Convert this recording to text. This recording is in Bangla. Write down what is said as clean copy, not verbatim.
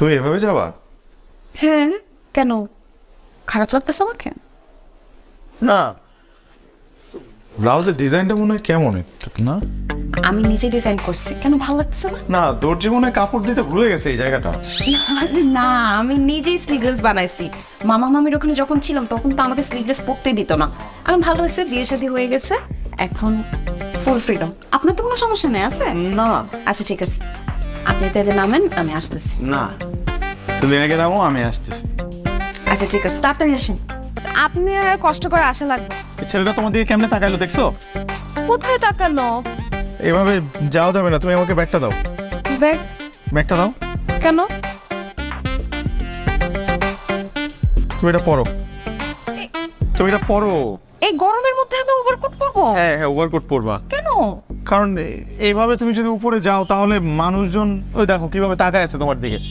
তুমি এভাবে যাবা? হ্যাঁ, কেন খারাপ লাগতেছে আমাকে? না, ব্লাউজের ডিজাইনটা মনে হয় কেমন একটু না? আমি নিজে ডিজাইন করছি, কেন ভালো লাগছে না? না, দর্জি মনে হয় কাপড় দিতে ভুলে গেছে এই জায়গাটা। আরে না, আমি নিজেই স্লিভলেস বানাইছি। মামা মামির ওখানে যখন ছিলাম তখন তো আমাকে স্লিভলেস পরতে দিত না। এখন ভালো হয়েছে, বিয়ে শাদী হয়ে গেছে, এখন ফুল ফ্রিডম। আপনার তো কোনো সমস্যা নেই আছে? না আচ্ছা ঠিক আছে, আপনি তাদের নামেন, আমি আসতেছি। না, তুমি আগে নামো, আমি আসতেছি। আচ্ছা ঠিক আছে, তাড়াতাড়ি আসেন। আপনি আর কষ্ট করে আসা লাগবে। এই ছেলেটা তোমার দিকে কেমনে তাকাইলো দেখছো? কোথায় তাকালো? এভাবে যাওয়া যাবে না, তুমি আমাকে ব্যাগটা দাও। ব্যাগ? ব্যাগটা দাও। কেন? তুমি এটা পরো, তুমি এটা পরো। এই গরমের মধ্যে আমি ওভারকোট পরবো? হ্যাঁ হ্যাঁ, ওভারকোট পরবা। কেন? কারণ এইভাবে তুমি যদি উপরে যাও তাহলে মানুষজন ওই দেখো কিভাবে তাকায় আছে তোমার দিকে।